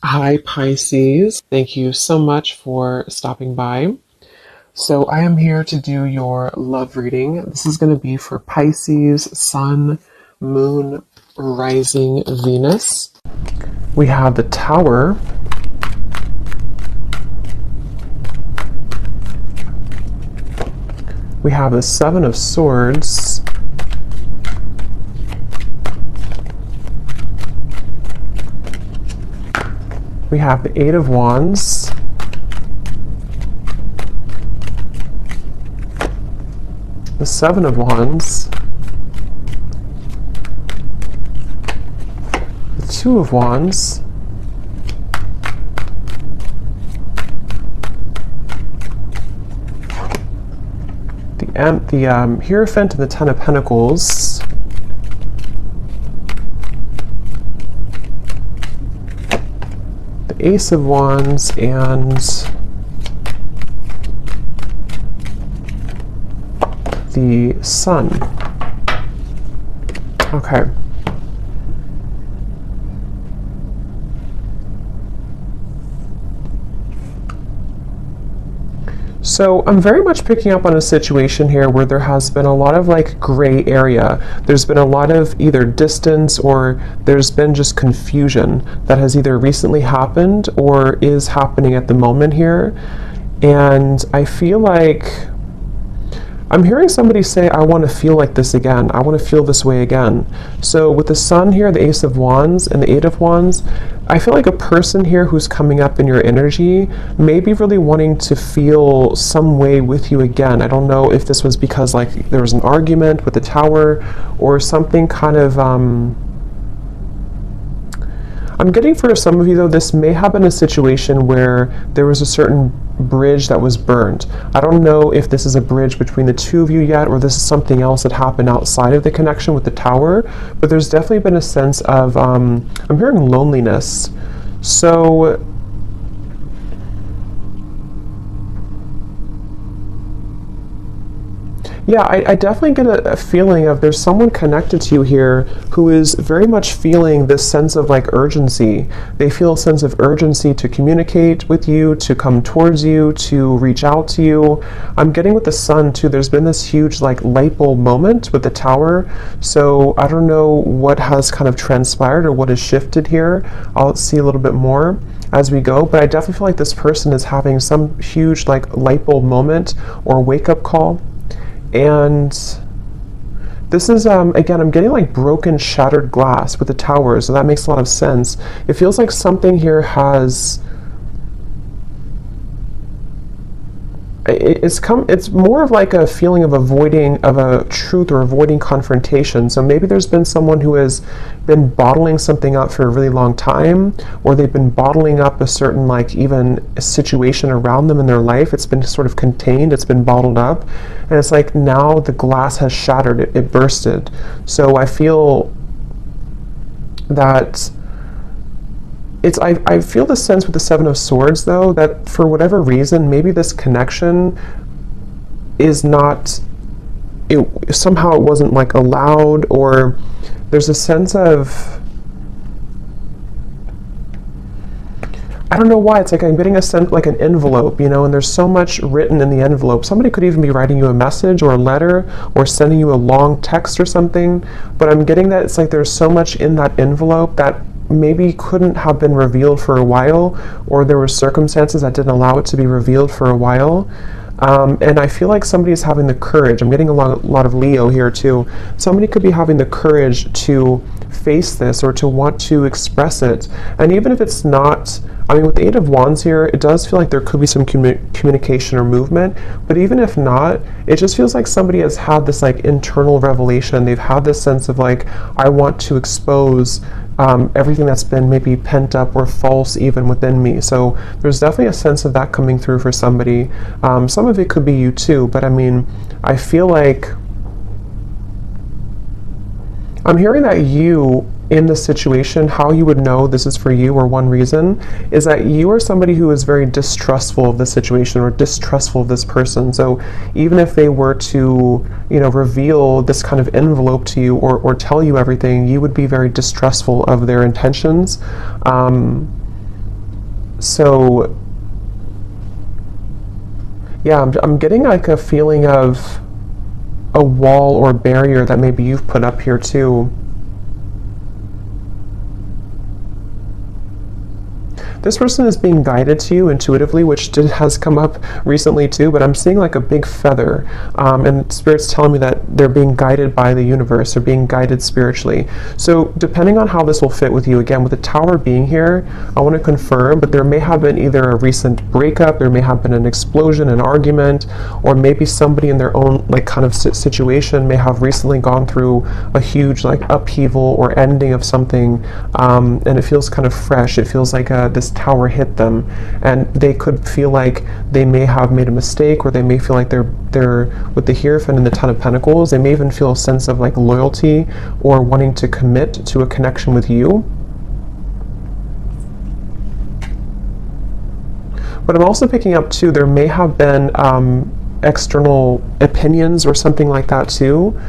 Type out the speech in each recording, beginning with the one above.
Hi, Pisces. Thank you so much for stopping by. So, I am here to do your love reading. This is going to be for Pisces, Sun, Moon, Rising, Venus. We have the Tower. We have the Seven of Swords. We have the Eight of Wands. The Seven of Wands. The Two of Wands. The Hierophant and the Ten of Pentacles. Ace of Wands and the Sun. Okay. So I'm very much picking up on a situation here where there has been a lot of gray area. There's been a lot of either distance or there's been just confusion that has either recently happened or is happening at the moment here. And I feel like I'm hearing somebody say, I want to feel like this again. I want to feel this way again. So with the Sun here, the Ace of Wands, and the Eight of Wands, I feel like a person here who's coming up in your energy may be really wanting to feel some way with you again. I don't know if this was because there was an argument with the Tower or something kind of I'm getting for some of you, though, this may have been a situation where there was a certain bridge that was burned. I don't know if this is a bridge between the two of you yet, or this is something else that happened outside of the connection with the Tower, but there's definitely been a sense of, I'm hearing loneliness. So, yeah, I definitely get a feeling of there's someone connected to you here who is very much feeling this sense of urgency. They feel a sense of urgency to communicate with you, to come towards you, to reach out to you. I'm getting with the Sun too, there's been this huge light bulb moment with the Tower. So I don't know what has kind of transpired or what has shifted here. I'll see a little bit more as we go, but I definitely feel like this person is having some huge light bulb moment or wake up call. And this is, again, I'm getting broken, shattered glass with the Tower, so that makes a lot of sense. It feels like something here has, it's more of a feeling of avoiding of a truth or avoiding confrontation. So maybe there's been someone who has been bottling something up for a really long time, or they've been bottling up a certain even a situation around them in their life. It's been sort of contained, it's been bottled up, and it's now the glass has shattered, it bursted. So I feel that I feel the sense with the Seven of Swords, though, that for whatever reason, maybe this connection is not, somehow it wasn't allowed, or there's a sense of, I don't know why, it's I'm getting a sense an envelope, and there's so much written in the envelope. Somebody could even be writing you a message or a letter or sending you a long text or something, but I'm getting that it's there's so much in that envelope that maybe couldn't have been revealed for a while, or there were circumstances that didn't allow it to be revealed for a while. And I feel like somebody is having the courage. I'm getting a lot of Leo here too. Somebody could be having the courage to face this or to want to express it. And even if it's not, with the Eight of Wands here, it does feel like there could be some communication or movement. But even if not, it just feels like somebody has had this internal revelation. They've had this sense of I want to expose everything that's been maybe pent up or false even within me. So there's definitely a sense of that coming through for somebody. Some of it could be you too, but I feel like I'm hearing that you, in this situation, how you would know this is for you, or one reason, is that you are somebody who is very distrustful of the situation or distrustful of this person. So even if they were to, reveal this kind of envelope to you or tell you everything, you would be very distrustful of their intentions. So yeah, I'm getting like a feeling of a wall or barrier that maybe you've put up here too. This person is being guided to you intuitively, which has come up recently too, but I'm seeing like a big feather, and Spirit's telling me that they're being guided by the universe, or being guided spiritually. So depending on how this will fit with you, again, with the Tower being here, I want to confirm, but there may have been either a recent breakup, there may have been an explosion, an argument, or maybe somebody in their own like kind of situation may have recently gone through a huge like upheaval or ending of something, and it feels kind of fresh. It feels like this tower hit them, and they could feel like they may have made a mistake, or they may feel like they're with the Hierophant and the Ten of Pentacles, they may even feel a sense of like loyalty or wanting to commit to a connection with you. But I'm also picking up too, there may have been external opinions or something like that too.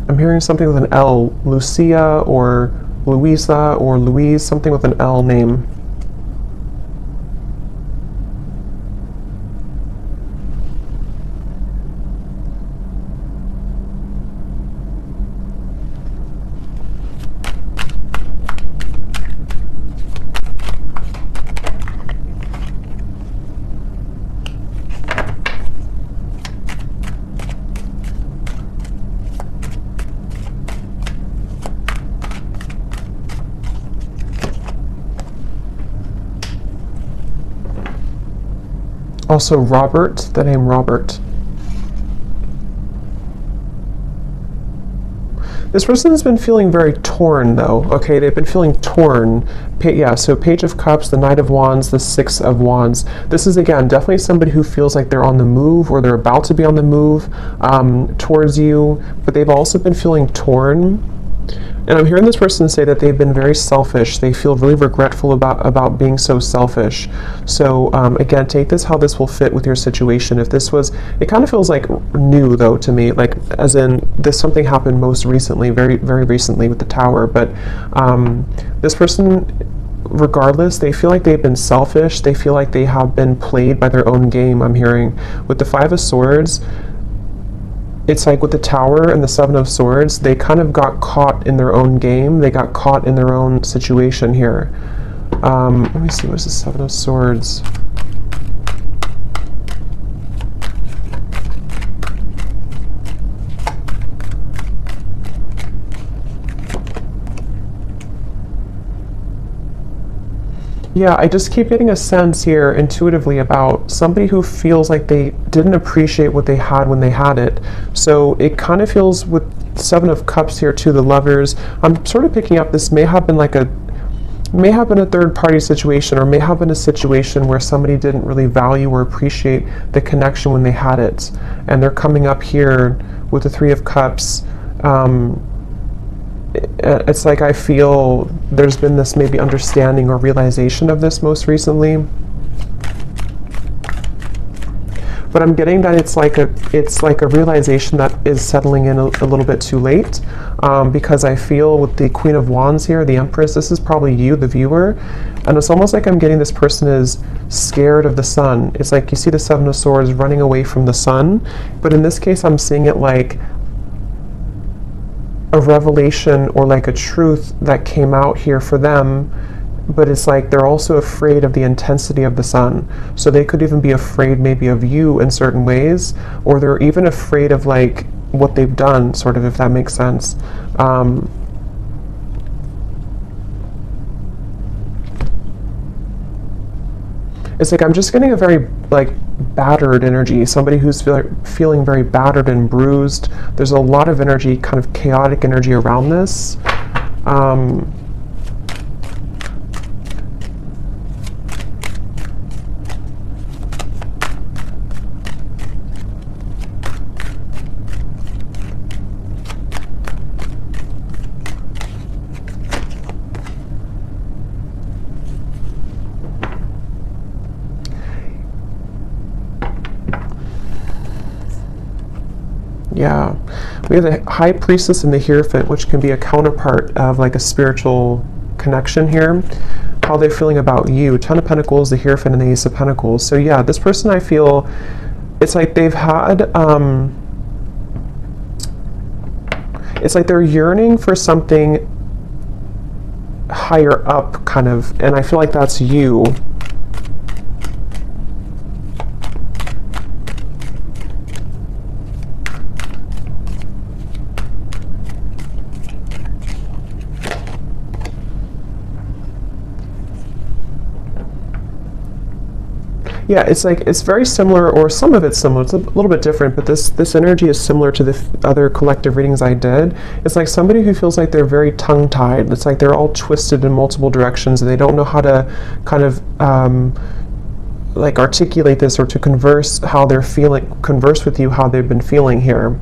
I'm hearing something with an L, Lucia or Louisa or Louise, something with an L name. Also Robert, the name Robert. This person has been feeling very torn though, okay? They've been feeling torn. Yeah, so Page of Cups, the Knight of Wands, the Six of Wands. This is, again, definitely somebody who feels like they're on the move, or they're about to be on the move towards you, but they've also been feeling torn. And I'm hearing this person say that they've been very selfish. They feel really regretful about being so selfish. So again, take this how this will fit with your situation. If this was, it kind of feels like new though to me, like as in this something happened most recently, very, very recently with the Tower. But this person, regardless, they feel like they've been selfish. They feel like they have been played by their own game, I'm hearing. With the Five of Swords, it's like with the Tower and the Seven of Swords, they kind of got caught in their own game. They got caught in their own situation here. Let me see, what's the Seven of Swords? Yeah, I just keep getting a sense here intuitively about somebody who feels like they didn't appreciate what they had when they had it. So it kind of feels with Seven of Cups here too, the Lovers. I'm sort of picking up this may have been a third party situation, or may have been a situation where somebody didn't really value or appreciate the connection when they had it. And they're coming up here with the Three of Cups. It's like I feel there's been this maybe understanding or realization of this most recently. But I'm getting that it's like a realization that is settling in a little bit too late, because I feel with the Queen of Wands here, the Empress, this is probably you, the viewer, and it's almost like I'm getting this person is scared of the sun. It's like you see the Seven of Swords running away from the sun, but in this case I'm seeing it like a revelation or like a truth that came out here for them, but it's like they're also afraid of the intensity of the sun. So they could even be afraid maybe of you in certain ways, or they're even afraid of like what they've done, sort of, if that makes sense. It's like I'm just getting a very like battered energy, somebody who's feeling very battered and bruised. There's a lot of energy, kind of chaotic energy around this. Yeah, we have the High Priestess and the Hierophant, which can be a counterpart of like a spiritual connection here, how they're feeling about you. 10 of Pentacles, the Hierophant, and the Ace of Pentacles. So yeah, this person, I feel, it's like they've had, it's like they're yearning for something higher up, kind of, and I feel like that's you. Yeah, it's like, it's very similar, or some of it's similar. It's a little bit different, but this energy is similar to the other collective readings I did. It's like somebody who feels like they're very tongue-tied. It's like they're all twisted in multiple directions, and they don't know how to kind of like articulate this, or to converse how they're feeling, converse with you how they've been feeling here.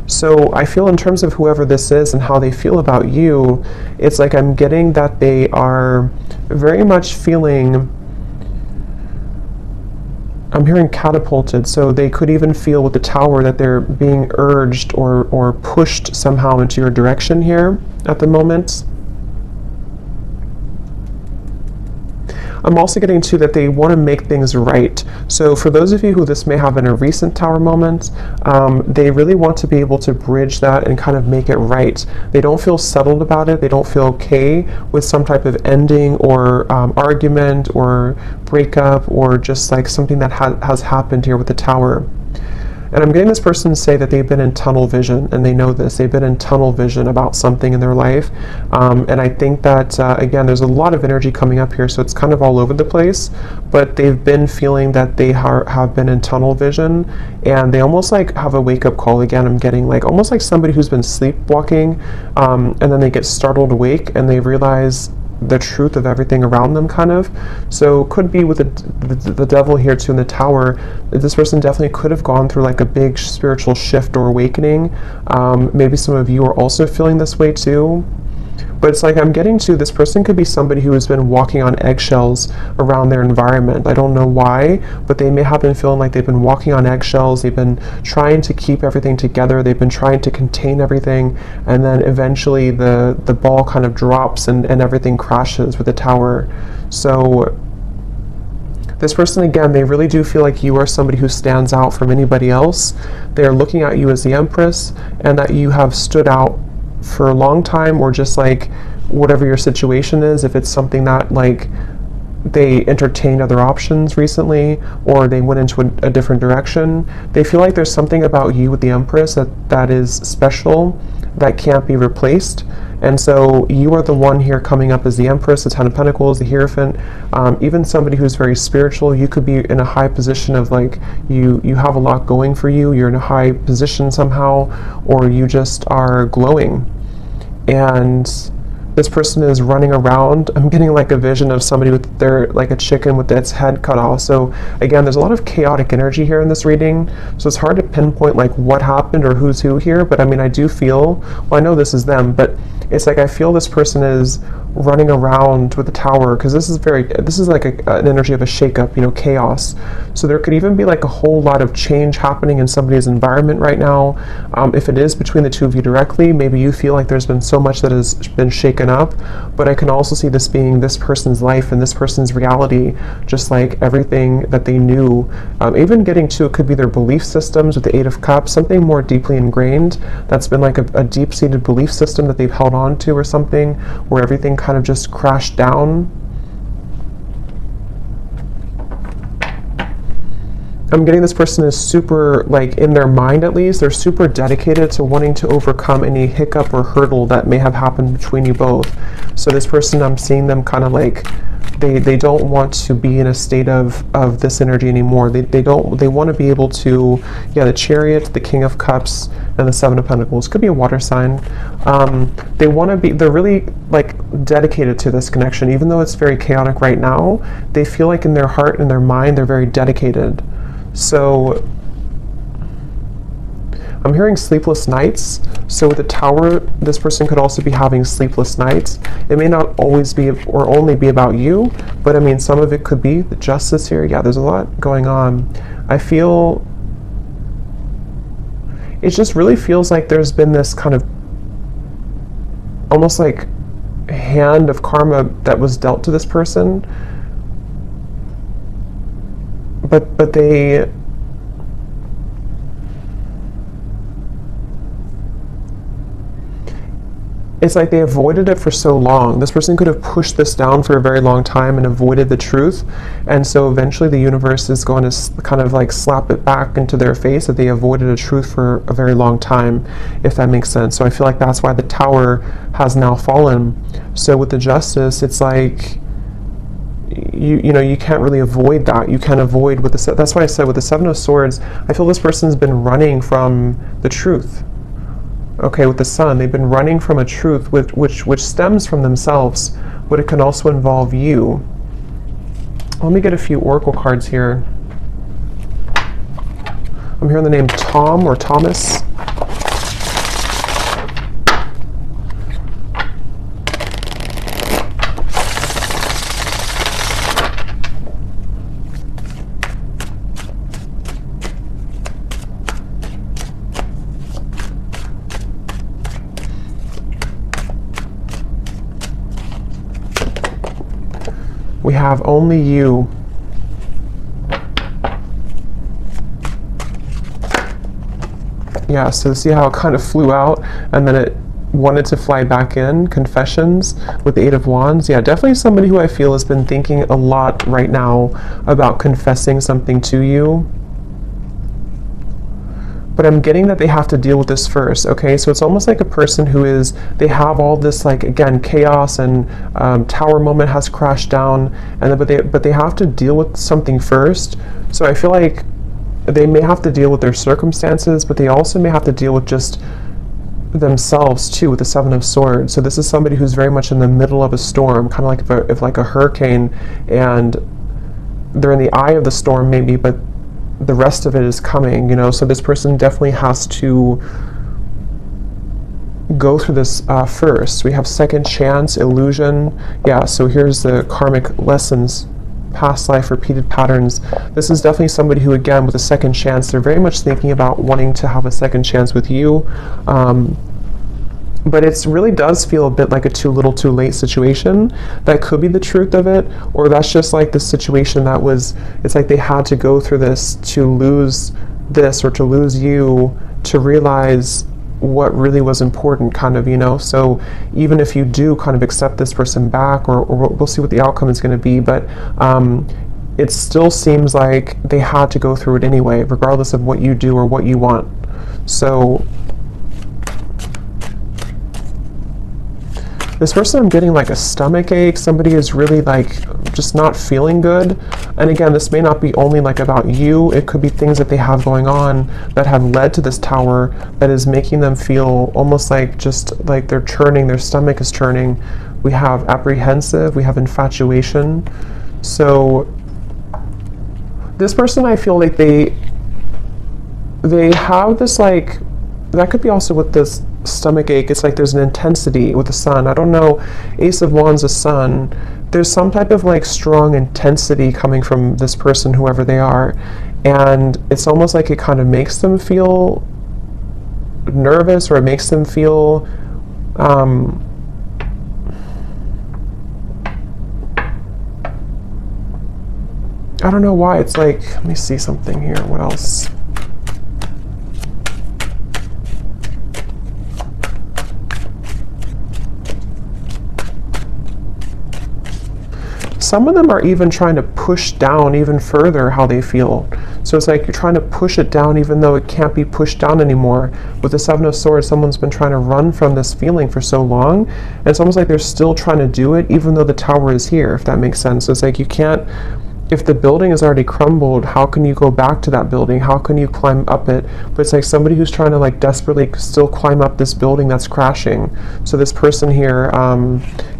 So I feel, in terms of whoever this is and how they feel about you, it's like I'm getting that they are very much feeling, I'm hearing catapulted, so they could even feel with the Tower that they're being urged or pushed somehow into your direction here at the moment. I'm also getting to that they want to make things right. So for those of you who this may have been a recent Tower moment, they really want to be able to bridge that and kind of make it right. They don't feel settled about it. They don't feel okay with some type of ending or argument or breakup, or just like something that has happened here with the Tower. And I'm getting this person to say that they've been in tunnel vision, and they know this. They've been in tunnel vision about something in their life. And I think that, again, there's a lot of energy coming up here, so it's kind of all over the place. But they've been feeling that they have been in tunnel vision, and they almost like have a wake-up call. Again, I'm getting like almost like somebody who's been sleepwalking, and then they get startled awake, and they realize the truth of everything around them, kind of. So could be with the devil here too in the Tower. This person definitely could have gone through like a big spiritual shift or awakening. Maybe some of you are also feeling this way too. But it's like I'm getting to, this person could be somebody who has been walking on eggshells around their environment. I don't know why, but they may have been feeling like they've been walking on eggshells. They've been trying to keep everything together. They've been trying to contain everything. And then eventually the ball kind of drops and everything crashes with the Tower. So this person, again, they really do feel like you are somebody who stands out from anybody else. They're looking at you as the Empress, and that you have stood out for a long time, or just like whatever your situation is, if it's something that like they entertained other options recently, or they went into a different direction, they feel like there's something about you with the Empress that is special, that can't be replaced. And so you are the one here coming up as the Empress, the Ten of Pentacles, the Hierophant, even somebody who's very spiritual. You could be in a high position of like, you have a lot going for you, you're in a high position somehow, or you just are glowing. And this person is running around. I'm getting like a vision of somebody with their, like a chicken with its head cut off. So again, there's a lot of chaotic energy here in this reading. So it's hard to pinpoint like what happened or who's who here. But I mean, I do feel, well, I know this is them, but it's like I feel this person is running around with the Tower, because this is like an energy of a shakeup, you know, chaos. So there could even be like a whole lot of change happening in somebody's environment right now. If it is between the two of you directly, maybe you feel like there's been so much that has been shaken up, but I can also see this being this person's life and this person's reality, just like everything that they knew. Even getting to, it could be their belief systems with the Eight of Cups, something more deeply ingrained that's been like a deep-seated belief system that they've held on to, or something where everything kind of just crashed down. I'm getting this person is super, like in their mind at least, they're super dedicated to wanting to overcome any hiccup or hurdle that may have happened between you both. So this person, I'm seeing them kind of like, they don't want to be in a state of this energy anymore. They want to be able to, yeah, the Chariot, the King of Cups, and the Seven of Pentacles. Could be a water sign. They want to be, they're really like dedicated to this connection. Even though it's very chaotic right now, they feel like in their heart and their mind, they're very dedicated. So I'm hearing sleepless nights. So with the Tower, this person could also be having sleepless nights. It may not always be or only be about you, but I mean, some of it could be the Justice here. Yeah, there's a lot going on. I feel, it just really feels like there's been this kind of, almost like hand of karma that was dealt to this person, but they, it's like they avoided it for so long. This person could have pushed this down for a very long time and avoided the truth. And so eventually the universe is going to kind of like slap it back into their face that they avoided a truth for a very long time, if that makes sense. So I feel like that's why the Tower has now fallen. So with the Justice, it's like, you know, you can't really avoid that. You can't avoid with the, that's why I said with the Seven of Swords, I feel this person's been running from the truth. Okay, with the Sun, they've been running from a truth which stems from themselves, but it can also involve you. Let me get a few oracle cards here. I'm hearing the name Tom or Thomas. We have only you. Yeah, so see how it kind of flew out and then it wanted to fly back in. Confessions with the Eight of Wands. Yeah, definitely somebody who I feel has been thinking a lot right now about confessing something to you. But I'm getting that they have to deal with this first, okay? So it's almost like a person who is, they have all this, like, again, chaos and Tower moment has crashed down, and but they have to deal with something first. So I feel like they may have to deal with their circumstances, but they also may have to deal with just themselves too, with the Seven of Swords. So this is somebody who's very much in the middle of a storm, kind of like if like a hurricane, and they're in the eye of the storm maybe, but the rest of it is coming, you know. So this person definitely has to go through this first. We have second chance, illusion. Yeah, so here's the karmic lessons, past life, repeated patterns. This is definitely somebody who, again, with a second chance, they're very much thinking about wanting to have a second chance with you. But it really does feel a bit like a too little too late situation. That could be the truth of it, or that's just like the situation that was, it's like they had to go through this to lose this or to lose you to realize what really was important, kind of, you know. So even if you do kind of accept this person back, or we'll see what the outcome is going to be, but it still seems like they had to go through it anyway, regardless of what you do or what you want. So this person, I'm getting like a stomach ache. Somebody is really like just not feeling good. And again, this may not be only like about you. It could be things that they have going on that have led to this Tower that is making them feel almost like just like they're churning, their stomach is churning. We have apprehensive, we have infatuation. So this person, I feel like they have this, like, that could be also with this stomach ache. It's like there's an intensity with the Sun. I don't know, Ace of Wands, the Sun. There's some type of like strong intensity coming from this person, whoever they are, and it's almost like it kind of makes them feel nervous, or it makes them feel I don't know why. It's like, let me see something here. What else? Some of them are even trying to push down even further how they feel. So it's like you're trying to push it down even though it can't be pushed down anymore. With the Seven of Swords, someone's been trying to run from this feeling for so long, and it's almost like they're still trying to do it even though the Tower is here, if that makes sense. So it's like you can't, if the building is already crumbled, how can you go back to that building? How can you climb up it? But it's like somebody who's trying to like desperately still climb up this building that's crashing. So this person here,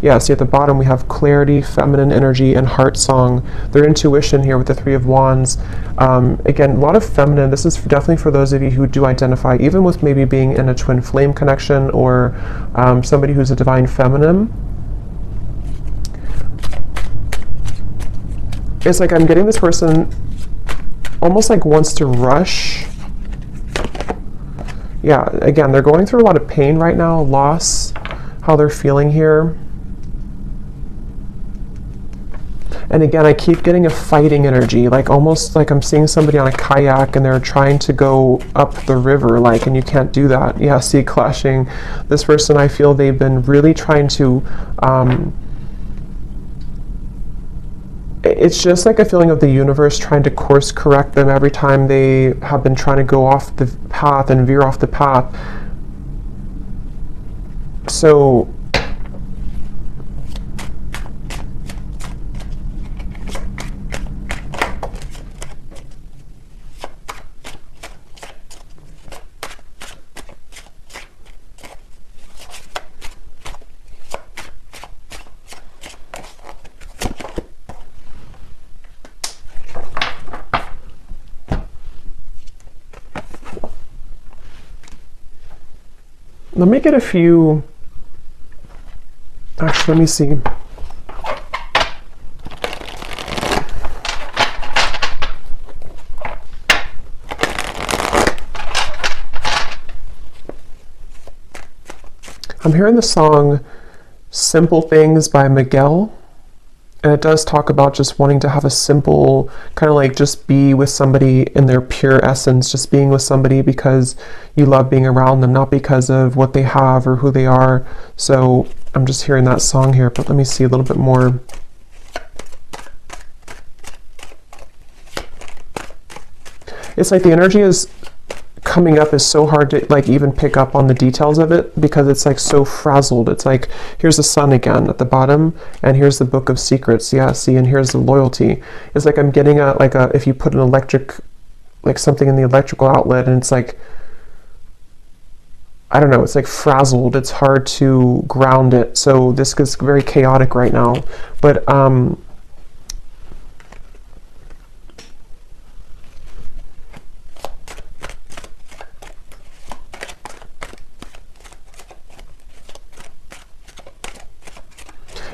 yeah, see at the bottom we have clarity, feminine energy, and heart song. Their intuition here with the Three of Wands. Again, a lot of feminine. This is definitely for those of you who do identify, even with maybe being in a twin flame connection, or somebody who's a divine feminine. It's like I'm getting this person almost like wants to rush. Yeah, again, they're going through a lot of pain right now, loss, how they're feeling here. And again, I keep getting a fighting energy, like almost like I'm seeing somebody on a kayak and they're trying to go up the river, like, and you can't do that. Yeah, see, clashing. This person, I feel they've been really trying to, it's just like a feeling of the universe trying to course correct them every time they have been trying to go off the path and veer off the path. So, let me get a few, actually, let me see. I'm hearing the song Simple Things by Miguel. And it does talk about just wanting to have a simple, kind of like just be with somebody in their pure essence, just being with somebody because you love being around them, not because of what they have or who they are. So I'm just hearing that song here, but let me see a little bit more. It's like the energy is coming up is so hard to like even pick up on the details of it because it's like so frazzled. It's like, here's the sun again at the bottom and here's the book of secrets. Yeah, see, and here's the loyalty. It's like I'm getting a, like a, if you put an electric, like something in the electrical outlet and it's like, I don't know, it's like frazzled. It's hard to ground it. So this is very chaotic right now. But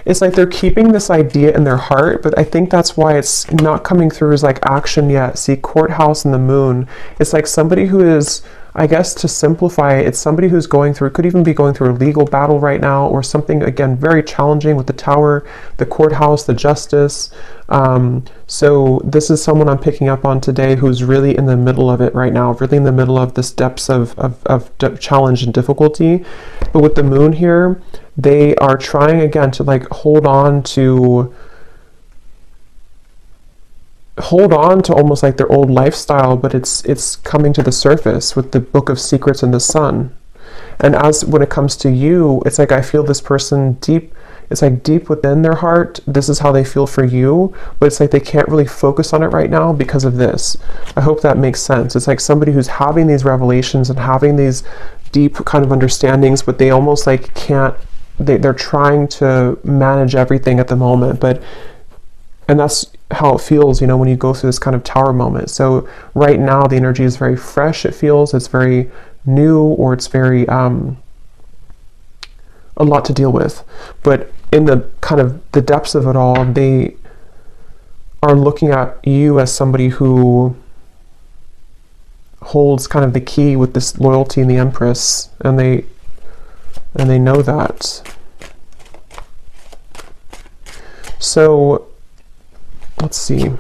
it's like they're keeping this idea in their heart, but I think that's why it's not coming through as like action yet. See, courthouse and the moon. It's like somebody who is, I guess to simplify it, it's somebody who's going through, could even be going through a legal battle right now or something, again, very challenging with the tower, the courthouse, the justice. So this is someone I'm picking up on today who's really in the middle of it right now, really in the middle of this depths of challenge and difficulty. But with the moon here, they are trying again to like hold on to almost like their old lifestyle, but it's coming to the surface with the book of secrets and the sun. And as when it comes to you, it's like I feel this person deep, it's like deep within their heart, this is how they feel for you, but it's like they can't really focus on it right now because of this. I hope that makes sense. It's like somebody who's having these revelations and having these deep kind of understandings, but they almost like can't, they're trying to manage everything at the moment, and that's how it feels, you know, when you go through this kind of tower moment. So right now the energy is very fresh, it feels, it's very new, or it's very a lot to deal with. But in the kind of the depths of it all, they are looking at you as somebody who holds kind of the key with this loyalty in the Empress, and they know that. So let's see.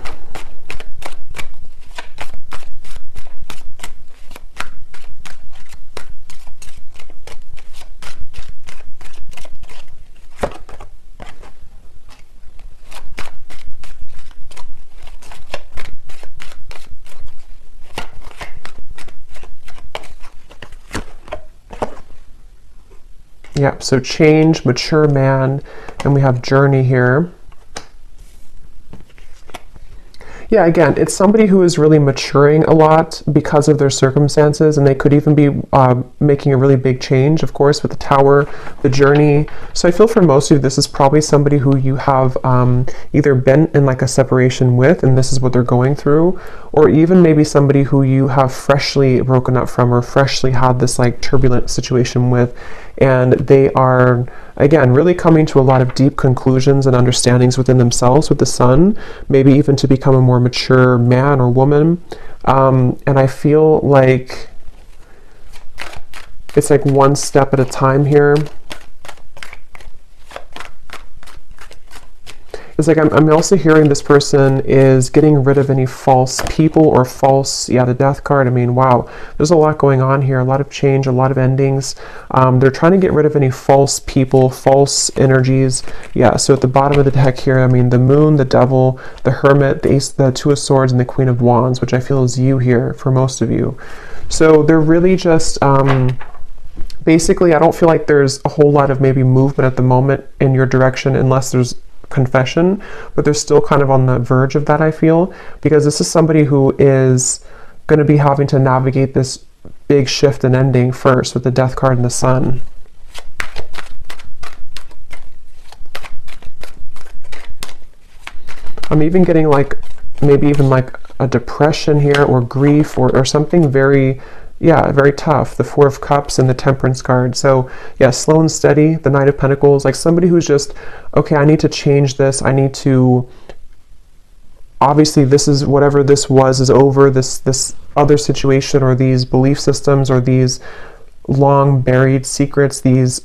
Yeah, so change, mature man, and we have journey here. Yeah, again, it's somebody who is really maturing a lot because of their circumstances, and they could even be making a really big change, of course, with the tower, the journey. So I feel for most of you, this is probably somebody who you have either been in like a separation with, and this is what they're going through, or even maybe somebody who you have freshly broken up from or freshly had this like turbulent situation with, and they are, again, really coming to a lot of deep conclusions and understandings within themselves with the sun, maybe even to become a more mature man or woman. And I feel like it's like one step at a time here. it's like I'm also hearing this person is getting rid of any false people or false, yeah, the death card. I mean, wow, there's a lot going on here, a lot of change, a lot of endings. They're trying to get rid of any false people, false energies. Yeah, so at the bottom of the deck here, I mean, the moon, the devil, the hermit, the ace, the two of swords, and the queen of wands, which I feel is you here for most of you. So they're really just, basically, I don't feel like there's a whole lot of maybe movement at the moment in your direction unless there's confession, but they're still kind of on the verge of that, I feel, because this is somebody who is going to be having to navigate this big shift and ending first with the death card and the sun. I'm even getting like maybe even like a depression here or grief or something very, yeah, very tough. The Four of Cups and the Temperance card. So yeah, slow and steady, the Knight of Pentacles, like somebody who's just, okay, I need to change this. I need to, obviously this is, whatever this was is over, this other situation or these belief systems or these long buried secrets, these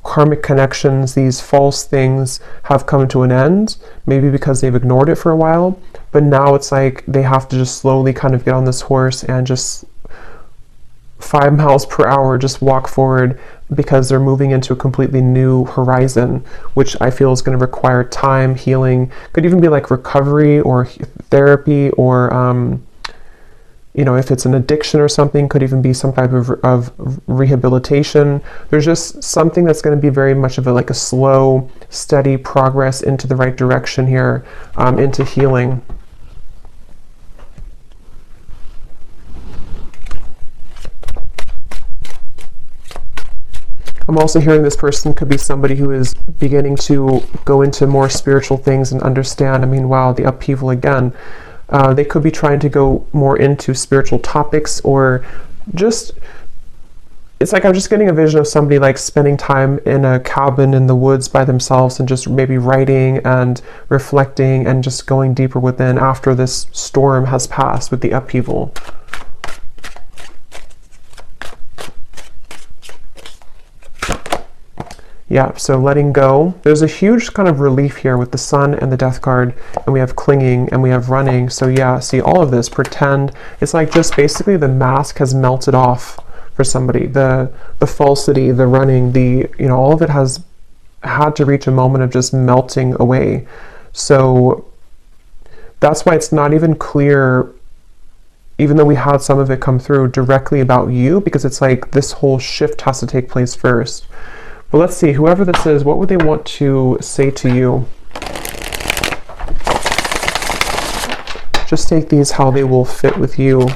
karmic connections, these false things have come to an end, maybe because they've ignored it for a while, but now it's like they have to just slowly kind of get on this horse and just 5 miles per hour just walk forward, because they're moving into a completely new horizon, which I feel is going to require time, healing, could even be like recovery or therapy, or you know, if it's an addiction or something, could even be some type of rehabilitation. There's just something that's going to be very much of like a slow, steady progress into the right direction here, into healing. I'm also hearing this person could be somebody who is beginning to go into more spiritual things and understand. I mean, wow, the upheaval again. They could be trying to go more into spiritual topics, or just, it's like I'm just getting a vision of somebody like spending time in a cabin in the woods by themselves and just maybe writing and reflecting and just going deeper within after this storm has passed with the upheaval. Yeah, so letting go. There's a huge kind of relief here with the sun and the death card, and we have clinging and we have running. So yeah, see all of this, pretend. It's like just basically the mask has melted off for somebody. The falsity, the running, the, you know, all of it has had to reach a moment of just melting away. So that's why it's not even clear, even though we had some of it come through directly about you, because it's like this whole shift has to take place first. But let's see, whoever this is, what would they want to say to you? Just take these how they will fit with you.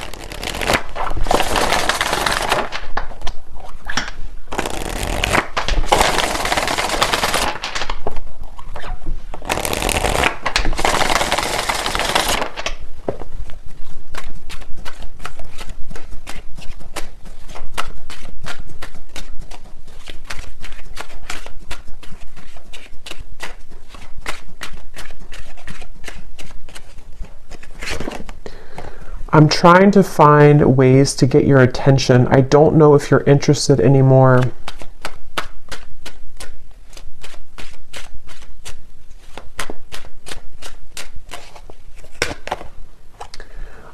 I'm trying to find ways to get your attention. I don't know if you're interested anymore.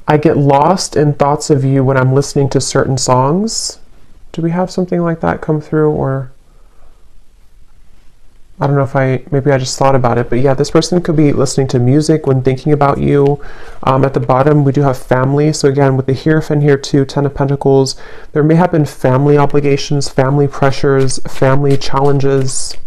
I get lost in thoughts of you when I'm listening to certain songs. Do we have something like that come through? Or I don't know if maybe I just thought about it, but yeah, this person could be listening to music when thinking about you. At the bottom, we do have family. So again, with the Hierophant here too, 10 of Pentacles, there may have been family obligations, family pressures, family challenges.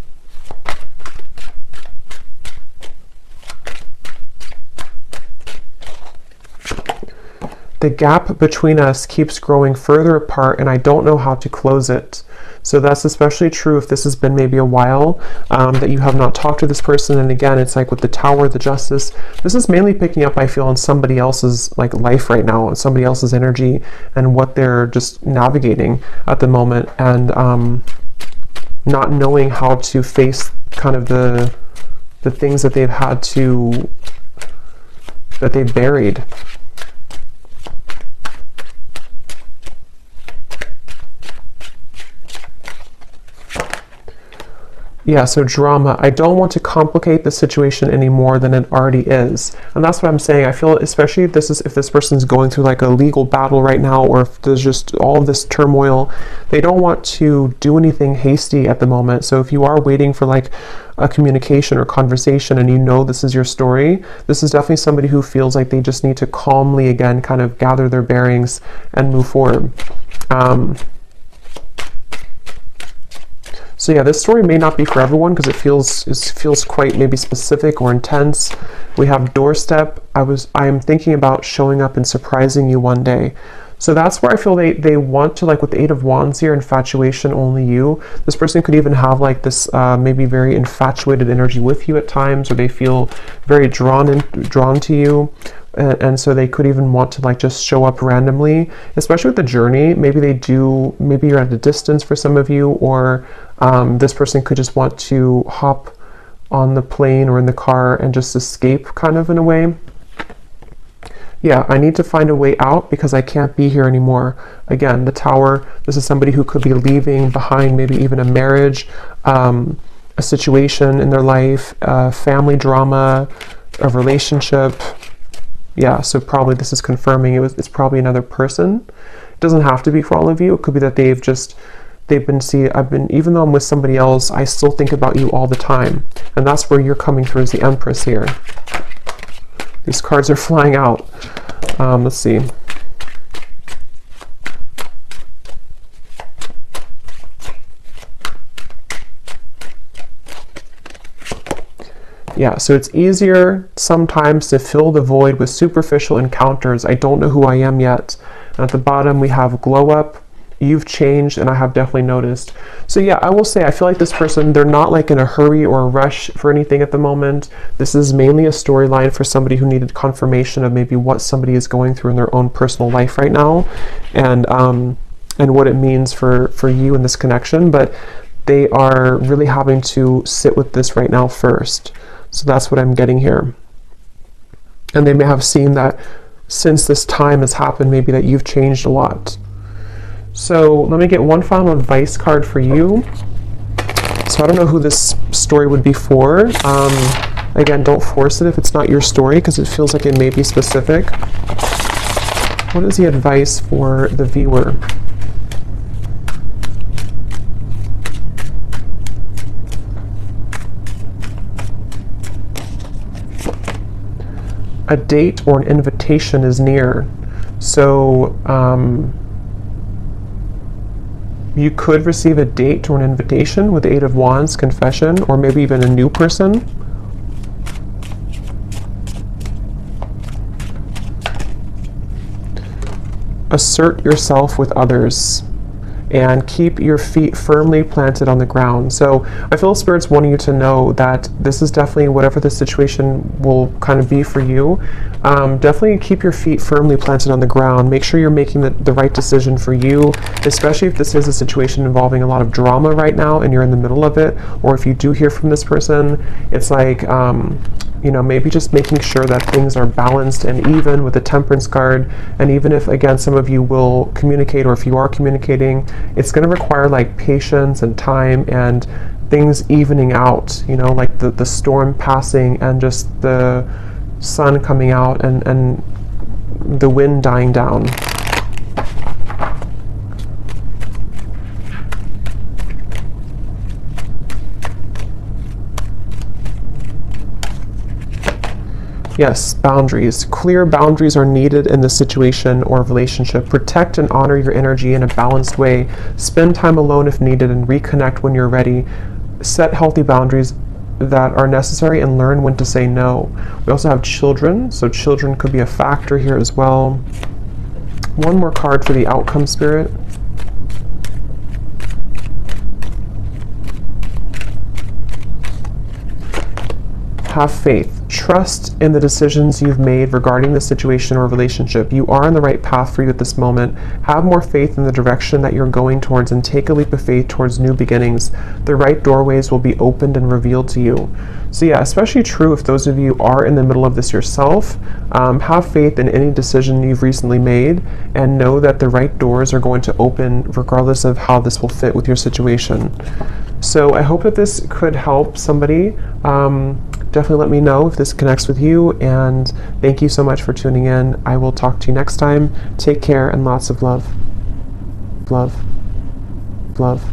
The gap between us keeps growing further apart, and I don't know how to close it. So that's especially true if this has been maybe a while that you have not talked to this person. And again, it's like with the Tower, the Justice, this is mainly picking up, I feel, on somebody else's like life right now, somebody else's energy and what they're just navigating at the moment, and not knowing how to face kind of the things that they've had to, that they've buried. Yeah, so drama. I don't want to complicate the situation any more than it already is. And that's what I'm saying. I feel, especially if this person's going through like a legal battle right now, or if there's just all of this turmoil, they don't want to do anything hasty at the moment. So if you are waiting for like a communication or conversation and you know this is your story, this is definitely somebody who feels like they just need to calmly again kind of gather their bearings and move forward. So yeah, this story may not be for everyone because it feels quite maybe specific or intense. We have doorstep. I am thinking about showing up and surprising you one day. So that's where I feel they want to, like with the Eight of Wands here, infatuation, only you. This person could even have like this maybe very infatuated energy with you at times, or they feel very drawn to you. And so they could even want to like just show up randomly, especially with the journey. Maybe you're at a distance for some of you, or this person could just want to hop on the plane or in the car and just escape kind of in a way. Yeah, I need to find a way out because I can't be here anymore. Again, the Tower, this is somebody who could be leaving behind maybe even a marriage, a situation in their life, family drama, a relationship. Yeah, so probably this is confirming it's probably another person. It doesn't have to be for all of you. It could be that even though I'm with somebody else, I still think about you all the time. And that's where you're coming through as the Empress here. These cards are flying out. Let's see. Yeah, so it's easier sometimes to fill the void with superficial encounters. I don't know who I am yet. And at the bottom we have glow up. You've changed, and I have definitely noticed. So yeah, I will say I feel like this person, they're not like in a hurry or a rush for anything at the moment. This is mainly a storyline for somebody who needed confirmation of maybe what somebody is going through in their own personal life right now, and what it means for you in this connection. But they are really having to sit with this right now first. So that's what I'm getting here. And they may have seen that since this time has happened, maybe that you've changed a lot. So let me get one final advice card for you. So I don't know who this story would be for. Again, don't force it if it's not your story, because it feels like it may be specific. What is the advice for the viewer? A date or an invitation is near. So you could receive a date or an invitation with the Eight of Wands, confession, or maybe even a new person. Assert yourself with others and keep your feet firmly planted on the ground. So I feel Spirit's wanting you to know that this is definitely, whatever the situation will kind of be for you, definitely keep your feet firmly planted on the ground. Make sure you're making the right decision for you, especially if this is a situation involving a lot of drama right now and you're in the middle of it, or if you do hear from this person, it's like, maybe just making sure that things are balanced and even with the Temperance card. And even if, again, some of you will communicate, or if you are communicating, it's going to require like patience and time and things evening out, like the storm passing and just the sun coming out and the wind dying down. Yes, boundaries. Clear boundaries are needed in this situation or relationship. Protect and honor your energy in a balanced way. Spend time alone if needed and reconnect when you're ready. Set healthy boundaries that are necessary and learn when to say no. We also have children, so children could be a factor here as well. One more card for the outcome, Spirit. Have faith. Trust in the decisions you've made regarding the situation or relationship. You are on the right path for you at this moment. Have more faith in the direction that you're going towards and take a leap of faith towards new beginnings. The right doorways will be opened and revealed to you. So yeah, especially true if those of you are in the middle of this yourself. Have faith in any decision you've recently made and know that the right doors are going to open regardless of how this will fit with your situation. So I hope that this could help somebody. Definitely let me know if this connects with you, and thank you so much for tuning in. I will talk to you next time. Take care and lots of love. Love. Love.